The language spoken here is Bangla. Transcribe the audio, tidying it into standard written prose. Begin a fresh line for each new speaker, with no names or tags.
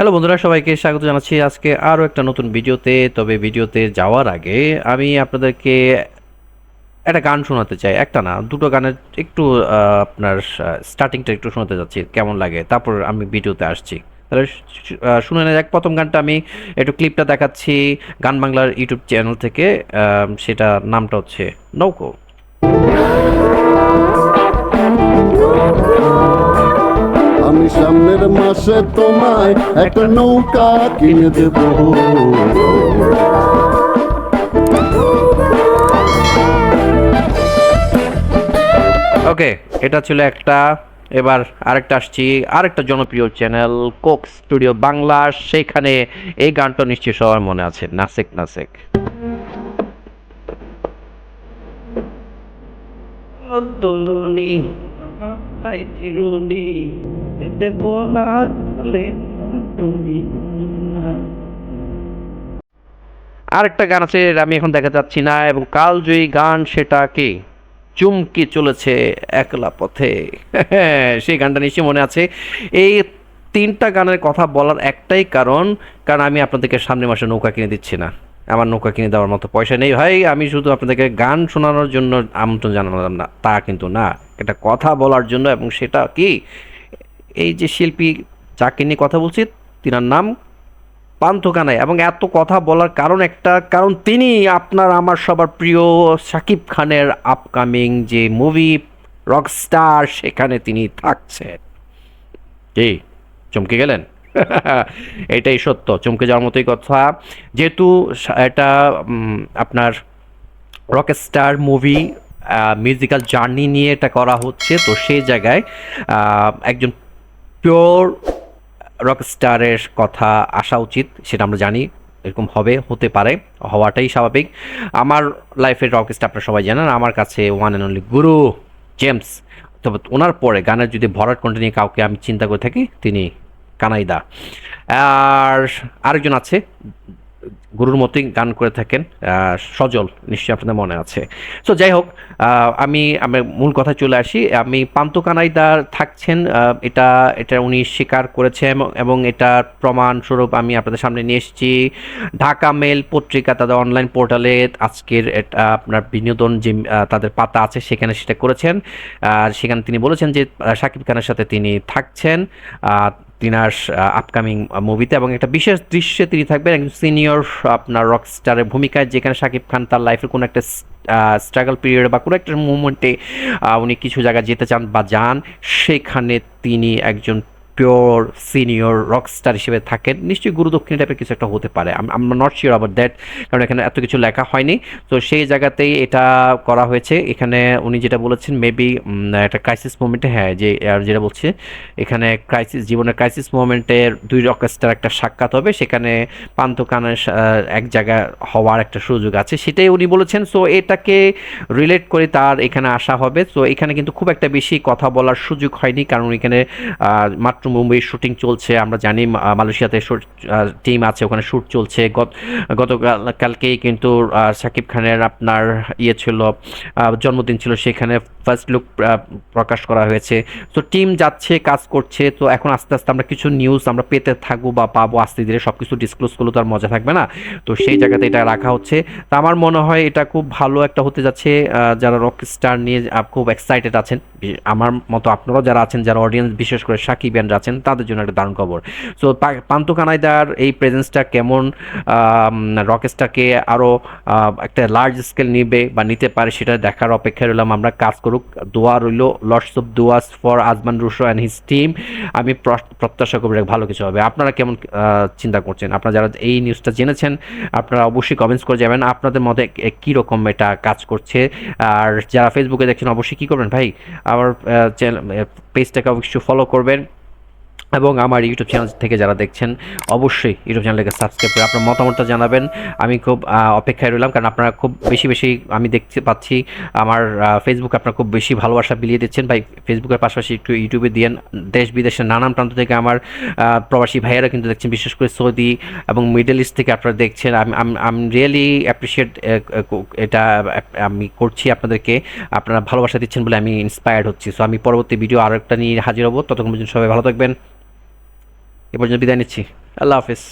হ্যালো বন্ধুরা, সবাইকে স্বাগত জানাচ্ছি আজকে আরও একটা নতুন ভিডিওতে। তবে ভিডিওতে যাওয়ার আগে আমি আপনাদেরকে একটা গান শোনাতে চাই। একটা না, দুটো গানের একটু আপনার স্টার্টিংটা একটু শোনাতে যাচ্ছি, কেমন লাগে, তারপর আমি ভিডিওতে আসছি। তাহলে শুনে নেওয়া যাক। প্রথম গানটা আমি একটু ক্লিপটা দেখাচ্ছি গান বাংলার ইউটিউব চ্যানেল থেকে। সেটা নামটা হচ্ছে নৌকো।
আমি সামনের মাসে তোমায় একটা নৌকা কিনে দেব।
ওকে, এটা ছিল একটা। এবার আরেকটা আসছি, আরেকটা জনপ্রিয় চ্যানেল কোক স্টুডিও বাংলা। সেখানে এই গানটা নিশ্চয়ই সবার মনে আছে, নাসেক নাসেক। আরেকটা গান আছে, আমি এখন দেখা যাচ্ছি না, এবং কালজয়ী গান, সেটা কি? চুমকি চলেছে একলা পথে। সেই গানটা নিশ্চয়ই মনে আছে। এই তিনটা গানের কথা বলার একটাই কারণ, কারণ আমি আপনাদেরকে সামনের মাসে নৌকা কিনে দিচ্ছি না। আমার নৌকা কিনে দেওয়ার মতো পয়সা নেই ভাই। আমি শুধু আপনাদেরকে গান শোনানোর জন্য আমন্ত্রণ জানালাম না, তা কিন্তু না, এটা কথা বলার জন্য। এবং সেটা কি, এই যে শিল্পী যাকে নিয়ে কথা বলছি, তিনার নাম পান্থ কানাই। এবং এত কথা বলার কারণ একটা, কারণ তিনি আপনার আমার সবার প্রিয় শাকিব খানের আপকামিং যে মুভি রকস্টার, সেখানে তিনি থাকছেন। কি চমকে গেলেন? এটাই সত্য, চমকে যাওয়ার মতোই কথা। যেহেতু এটা আপনার রকস্টার মুভি, মিউজিক্যাল জার্নি নিয়ে এটা করা হচ্ছে, তো সেই জায়গায় একজন পিওর রকস্টারের কথা আসা উচিত, সেটা আমরা জানি। এরকম হবে, হতে পারে, হওয়াটাই স্বাভাবিক। আমার লাইফের রকস্টার আপনারা সবাই জানেন, আমার কাছে one and only Guru James. তবে ওনার পরে গানের যদি ভরাট কণ্ঠ নিয়ে কাউকে আমি চিন্তা করে থাকি, তিনি কানাইদা। আর আরেকজন আছে, গুরুর মতোই গান করে থাকেন, সজল, নিশ্চয়ই আপনাদের মনে আছে। সো যাই হোক, আমি আমার মূল কথায় চলে আসি। আমি পান্থ কানাইদার থাকছেন, এটা এটা উনি স্বীকার করেছেন, এবং এটার প্রমাণস্বরূপ আমি আপনাদের সামনে নিয়ে এসেছি। ঢাকা মেল পত্রিকা তাদের অনলাইন পোর্টালে আজকের এটা আপনার বিনোদন যে তাদের পাতা আছে, সেখানে সেটা করেছেন। আর সেখানে তিনি বলেছেন যে শাকিব খানের সাথে তিনি থাকছেন তিনার আপকামিং মুভিতে, এবং একটা বিশেষ দৃশ্যে তিনি থাকবেন একজন সিনিয়র আপনার রকস্টারের ভূমিকায়, যেখানে শাকিব খান তার লাইফের কোনো একটা স্ট্রাগল পিরিয়ডে বা কোনো একটা মুভমেন্টে উনি কিছু জায়গায় যেতে চান বা যান, সেখানে তিনি একজন পিওর সিনিয়র রকস্টার হিসেবে থাকেন। নিশ্চয়ই গুরুদক্ষিণী টাইপের কিছু একটা হতে পারে, আম নট শিওর অ্যাবাউট দ্যাট, কারণ এখানে এত কিছু লেখা হয়নি। তো সেই জায়গাতেই এটা করা হয়েছে। এখানে উনি যেটা বলেছেন, মেবি একটা ক্রাইসিস মোমেন্টে, হ্যাঁ, যে যেটা বলছে এখানে ক্রাইসিস, জীবনের ক্রাইসিস মোমেন্টের দুই রকস্টার একটা সাক্ষাৎ হবে, সেখানে পান্থ কানের এক জায়গায় হওয়ার একটা সুযোগ আছে, সেটাই উনি বলেছেন। সো এটাকে রিলেট করে তার এখানে আসা হবে। সো এখানে কিন্তু খুব একটা বেশি কথা বলার সুযোগ হয়নি, কারণ এখানে মাত্র মুম্বাইয়ের শুটিং চলছে। আমরা জানি মালয়েশিয়াতে টিম আছে, ওখানে শ্যুট চলছে। গতকালকেই কিন্তু শাকিব খানের আপনার ইয়ে ছিল, জন্মদিন ছিল, সেখানে ফার্স্ট লুক প্রকাশ করা হয়েছে। তো টিম যাচ্ছে, কাজ করছে। তো এখন আস্তে আস্তে আমরা কিছু নিউজ আমরা পেতে থাকবো বা পাবো আস্তে ধীরে। সব কিছু ডিসক্লোজ করলে তো আর মজা থাকবে না, তো সেই জায়গাতে এটা রাখা হচ্ছে। তা আমার মনে হয় এটা খুব ভালো একটা হতে যাচ্ছে। যারা রক স্টার নিয়ে খুব এক্সাইটেড আছেন, আমার মতো আপনারাও যারা আছেন, যারা অডিয়েন্স বিশেষ করে সাকিবিয়ানরা আছেন, তাদের জন্য একটা দারুণ খবর। সো পান্থ কানাইদার এই প্রেজেন্সটা কেমন রকস্টারকে আরও একটা লার্জ স্কেল নিবে বা নিতে পারে, সেটা দেখার অপেক্ষায় রইলাম। আমরা কাজ করুক, দোয়া রইল, লটস অফ দোয়াস for Azman Rusho and his team. আমি প্রত্যাশা করি ভালো কিছু হবে। আপনারা কেমন চিন্তা করছেন? আপনারা যারা এই নিউজটা জেনেছেন, আপনারা অবশ্যই কমেন্টস করে যাবেন আপনাদের মধ্যে কীরকম এটা কাজ করছে। আর যারা ফেসবুকে দেখছেন, অবশ্যই কী করবেন ভাই, আমার পেজটাকে অবশ্যই ফলো করবেন, এবং আমার ইউটিউব চ্যানেল থেকে যারা দেখছেন, অবশ্যই ইউটিউব চ্যানেলটাকে সাবস্ক্রাইব করে আপনার মতামতটা জানাবেন। আমি খুব অপেক্ষায় রইলাম, কারণ আপনারা খুব বেশি বেশি আমি দেখতে পাচ্ছি আমার ফেসবুকে আপনারা খুব বেশি ভালোবাসা বিলিয়ে দিচ্ছেন ভাই। ফেসবুকের পাশাপাশি একটু ইউটিউবে দিয়েন। দেশ বিদেশের নানান প্রান্ত থেকে আমার প্রবাসী ভাইয়েরা কিন্তু দেখছেন, বিশেষ করে সৌদি এবং মিডল ইস্ট থেকে আপনারা দেখছেন। আমি রিয়েলি অ্যাপ্রিসিয়েট এটা আমি করছি আপনাদেরকে। আপনারা ভালোবাসা দিচ্ছেন বলে আমি ইন্সপায়ার্ড হচ্ছি। সো আমি পরবর্তী ভিডিও আরও একটা নিয়ে হাজির হবো। ততক্ষণ পর্যন্ত সবাই ভালো থাকবেন। এ পর্যন্ত বিদায় নিচ্ছি। আল্লাহ হাফিজ।